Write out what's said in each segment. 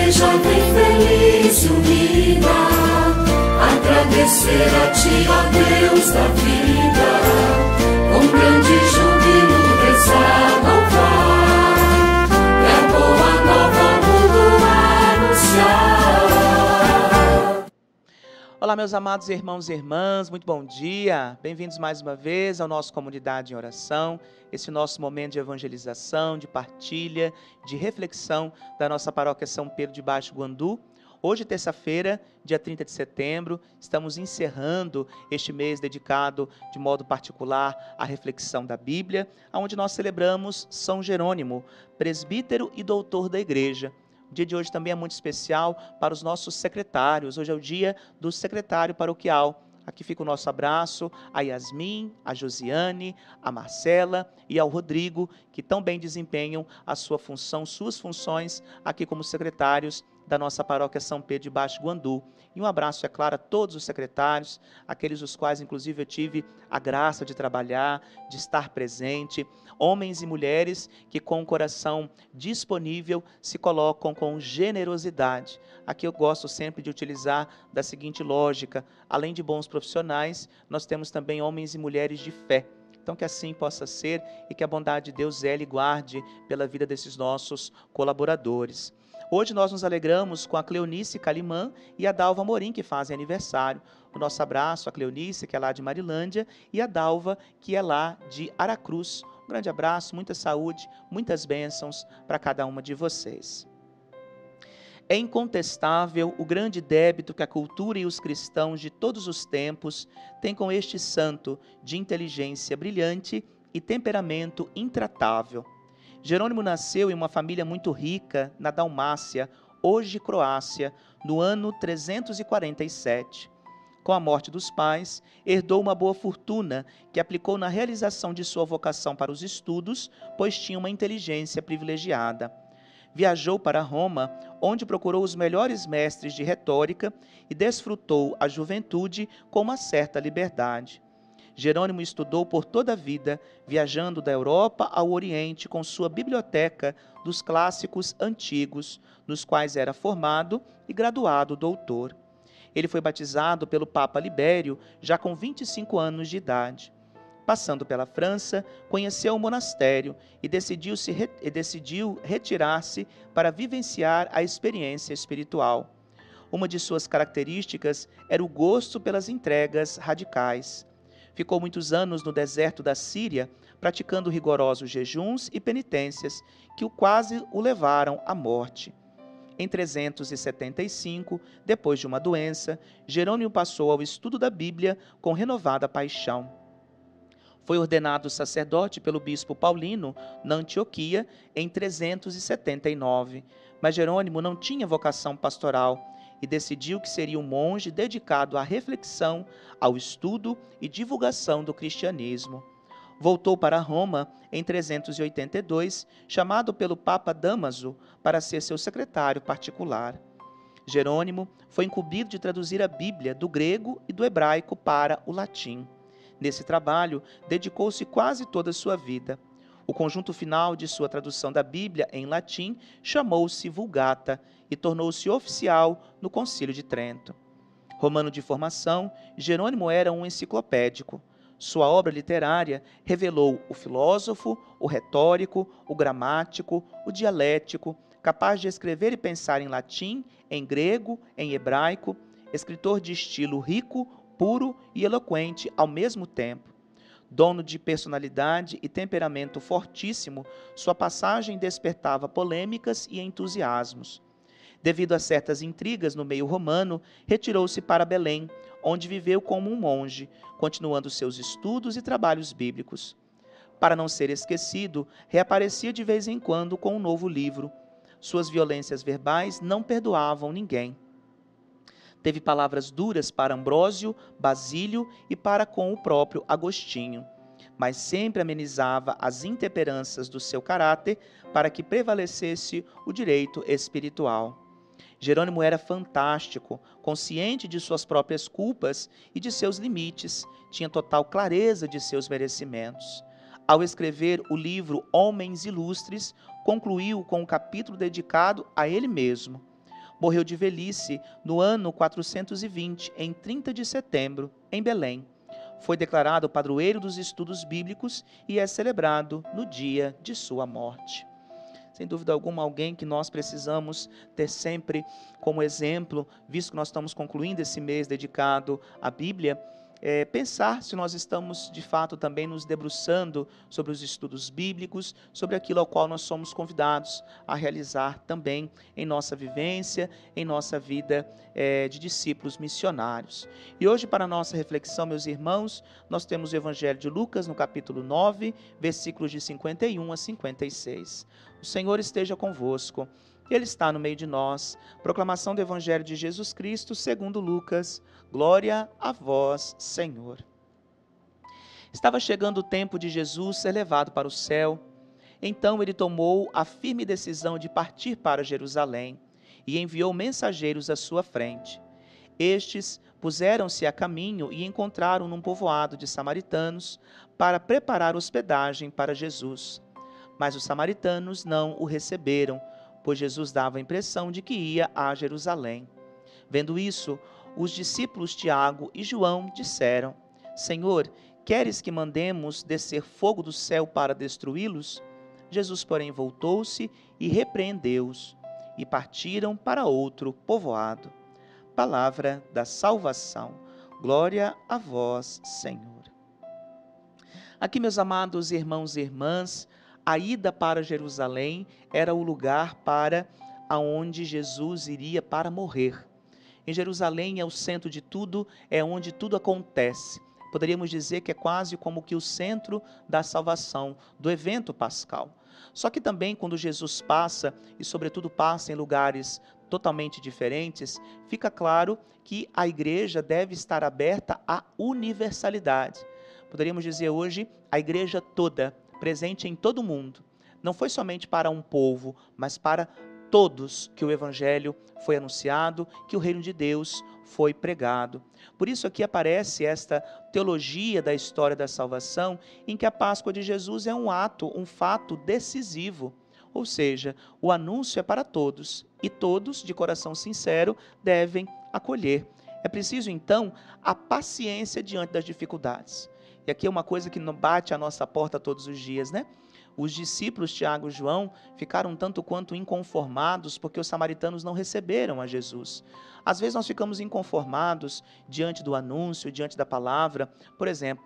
seja bem feliz e unida, agradecer a Ti, ó Deus da vida, com grande júbilo rezar, louvar, é a boa nova ao mundo anunciar. Olá, meus amados irmãos e irmãs, muito bom dia, bem-vindos mais uma vez ao nosso Comunidade em Oração, esse nosso momento de evangelização, de partilha, de reflexão da nossa paróquia São Pedro de Baixo Guandu. Hoje, terça-feira, dia 30 de setembro, estamos encerrando este mês dedicado de modo particular à reflexão da Bíblia, onde nós celebramos São Jerônimo, presbítero e doutor da Igreja. O dia de hoje também é muito especial para os nossos secretários. Hoje é o dia do secretário paroquial. Aqui fica o nosso abraço a Yasmin, a Josiane, a Marcela e ao Rodrigo, que tão bem desempenham a sua função, suas funções aqui como secretários da nossa paróquia São Pedro de Baixo Guandu. E um abraço, é claro, a todos os secretários, aqueles os quais, inclusive, eu tive a graça de trabalhar, de estar presente, homens e mulheres que, com o coração disponível, se colocam com generosidade. Aqui eu gosto sempre de utilizar da seguinte lógica: além de bons profissionais, nós temos também homens e mulheres de fé. Então, que assim possa ser e que a bondade de Deus zele e guarde pela vida desses nossos colaboradores. Hoje nós nos alegramos com a Cleonice Calimã e a Dalva Morim, que fazem aniversário. O nosso abraço a Cleonice, que é lá de Marilândia, e a Dalva, que é lá de Aracruz. Um grande abraço, muita saúde, muitas bênçãos para cada uma de vocês. É incontestável o grande débito que a cultura e os cristãos de todos os tempos têm com este santo de inteligência brilhante e temperamento intratável. Jerônimo nasceu em uma família muito rica na Dalmácia, hoje Croácia, no ano 347. Com a morte dos pais, herdou uma boa fortuna que aplicou na realização de sua vocação para os estudos, pois tinha uma inteligência privilegiada. Viajou para Roma, onde procurou os melhores mestres de retórica e desfrutou a juventude com uma certa liberdade. Jerônimo estudou por toda a vida, viajando da Europa ao Oriente com sua biblioteca dos clássicos antigos, nos quais era formado e graduado doutor. Ele foi batizado pelo Papa Libério, já com 25 anos de idade. Passando pela França, conheceu o monastério e decidiu retirar-se para vivenciar a experiência espiritual. Uma de suas características era o gosto pelas entregas radicais. Ficou muitos anos no deserto da Síria, praticando rigorosos jejuns e penitências, que quase o levaram à morte. Em 375, depois de uma doença, Jerônimo passou ao estudo da Bíblia com renovada paixão. Foi ordenado sacerdote pelo bispo Paulino, na Antioquia, em 379, mas Jerônimo não tinha vocação pastoral e decidiu que seria um monge dedicado à reflexão, ao estudo e divulgação do cristianismo. Voltou para Roma em 382, chamado pelo Papa Dámaso para ser seu secretário particular. Jerônimo foi incumbido de traduzir a Bíblia do grego e do hebraico para o latim. Nesse trabalho, dedicou-se quase toda a sua vida. O conjunto final de sua tradução da Bíblia em latim chamou-se Vulgata e tornou-se oficial no Concílio de Trento. Romano de formação, Jerônimo era um enciclopédico. Sua obra literária revelou o filósofo, o retórico, o gramático, o dialético, capaz de escrever e pensar em latim, em grego, em hebraico, escritor de estilo rico, puro e eloquente ao mesmo tempo. Dono de personalidade e temperamento fortíssimo, sua passagem despertava polêmicas e entusiasmos. Devido a certas intrigas no meio romano, retirou-se para Belém, onde viveu como um monge, continuando seus estudos e trabalhos bíblicos. Para não ser esquecido, reaparecia de vez em quando com um novo livro. Suas violências verbais não perdoavam ninguém. Teve palavras duras para Ambrósio, Basílio e para com o próprio Agostinho, mas sempre amenizava as intemperanças do seu caráter para que prevalecesse o direito espiritual. Jerônimo era fantástico, consciente de suas próprias culpas e de seus limites, tinha total clareza de seus merecimentos. Ao escrever o livro Homens Ilustres, concluiu com um capítulo dedicado a ele mesmo. morreu de velhice no ano 420, em 30 de setembro, em Belém. Foi declarado padroeiro dos estudos bíblicos e é celebrado no dia de sua morte. Sem dúvida alguma, alguém que nós precisamos ter sempre como exemplo, visto que nós estamos concluindo esse mês dedicado à Bíblia, pensar se nós estamos de fato também nos debruçando sobre os estudos bíblicos, sobre aquilo ao qual nós somos convidados a realizar também em nossa vivência, em nossa vida de discípulos missionários. E hoje, para a nossa reflexão, meus irmãos, nós temos o Evangelho de Lucas no capítulo 9, versículos de 51 a 56. O Senhor esteja convosco, Ele está no meio de nós. Proclamação do Evangelho de Jesus Cristo segundo Lucas. Glória a vós, Senhor. Estava chegando o tempo de Jesus ser levado para o céu. Então ele tomou a firme decisão de partir para Jerusalém e enviou mensageiros à sua frente. Estes puseram-se a caminho e encontraram num povoado de samaritanos para preparar hospedagem para Jesus. Mas os samaritanos não o receberam, pois Jesus dava a impressão de que ia a Jerusalém. Vendo isso, os discípulos Tiago e João disseram: Senhor, queres que mandemos descer fogo do céu para destruí-los? Jesus, porém, voltou-se e repreendeu-os, e partiram para outro povoado. Palavra da salvação. Glória a vós, Senhor. Aqui, meus amados irmãos e irmãs, a ida para Jerusalém era o lugar para aonde Jesus iria para morrer. Em Jerusalém é o centro de tudo, é onde tudo acontece. Poderíamos dizer que é quase como que o centro da salvação, do evento pascal. Só que também quando Jesus passa, e sobretudo passa em lugares totalmente diferentes, fica claro que a igreja deve estar aberta à universalidade. Poderíamos dizer hoje, a igreja toda, presente em todo o mundo. Não foi somente para um povo, mas para todos que o Evangelho foi anunciado, que o reino de Deus foi pregado. Por isso aqui aparece esta teologia da história da salvação, em que a Páscoa de Jesus é um fato decisivo. Ou seja, o anúncio é para todos, e todos, de coração sincero, devem acolher. É preciso, então, a paciência diante das dificuldades. E aqui é uma coisa que bate à nossa porta todos os dias, né? Os discípulos Tiago e João ficaram tanto quanto inconformados porque os samaritanos não receberam a Jesus. Às vezes nós ficamos inconformados diante do anúncio, diante da palavra. Por exemplo,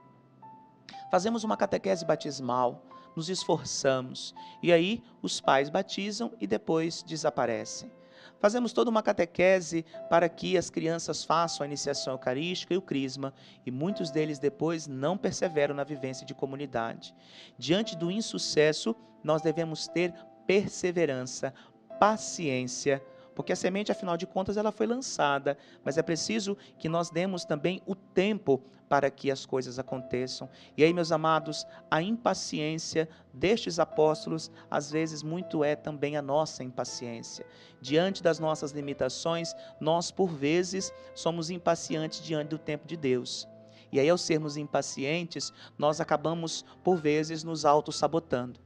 fazemos uma catequese batismal, nos esforçamos, e aí os pais batizam e depois desaparecem. Fazemos toda uma catequese para que as crianças façam a iniciação eucarística e o crisma, e muitos deles depois não perseveram na vivência de comunidade. Diante do insucesso, nós devemos ter perseverança, paciência, porque a semente, afinal de contas, ela foi lançada, mas é preciso que nós demos também o tempo para que as coisas aconteçam. E aí, meus amados, a impaciência destes apóstolos, às vezes muito é também a nossa impaciência. Diante das nossas limitações, nós, por vezes, somos impacientes diante do tempo de Deus. E aí, ao sermos impacientes, nós acabamos, por vezes, nos auto-sabotando.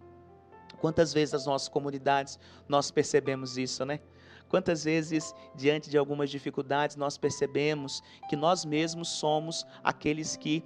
Quantas vezes nas nossas comunidades nós percebemos isso, né? Quantas vezes, diante de algumas dificuldades, nós percebemos que nós mesmos somos aqueles que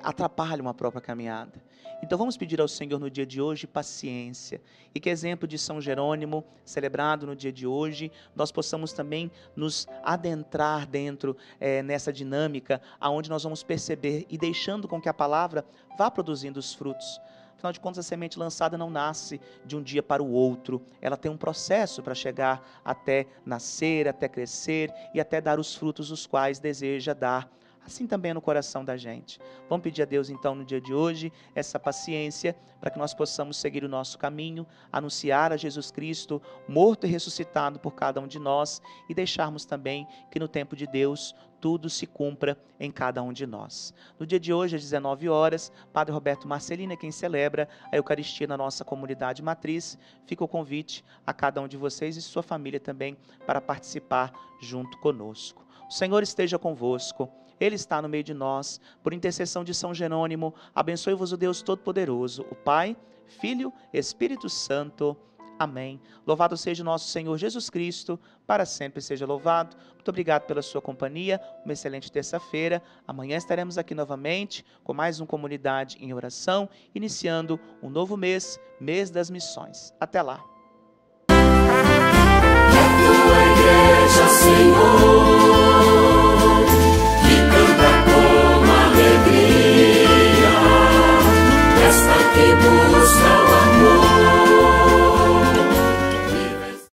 atrapalham a própria caminhada. Então vamos pedir ao Senhor no dia de hoje paciência, e que exemplo de São Jerônimo, celebrado no dia de hoje, nós possamos também nos adentrar dentro nessa dinâmica, onde nós vamos perceber e deixando com que a palavra vá produzindo os frutos. Afinal de contas, a semente lançada não nasce de um dia para o outro. Ela tem um processo para chegar até nascer, até crescer e até dar os frutos os quais deseja dar. Assim também é no coração da gente. Vamos pedir a Deus então no dia de hoje essa paciência para que nós possamos seguir o nosso caminho, anunciar a Jesus Cristo morto e ressuscitado por cada um de nós e deixarmos também que no tempo de Deus tudo se cumpra em cada um de nós. No dia de hoje, às 19 horas, Padre Roberto Marcelino é quem celebra a Eucaristia na nossa comunidade matriz. Fica o convite a cada um de vocês e sua família também para participar junto conosco. O Senhor esteja convosco. Ele está no meio de nós. Por intercessão de São Jerônimo, abençoe-vos o Deus Todo-Poderoso, o Pai, Filho, Espírito Santo. Amém. Louvado seja o nosso Senhor Jesus Cristo, para sempre seja louvado. Muito obrigado pela sua companhia, uma excelente terça-feira. Amanhã estaremos aqui novamente com mais um Comunidade em Oração, iniciando um novo mês, mês das missões. Até lá. Tua igreja, Senhor, que canta com alegria, esta que busca o amor.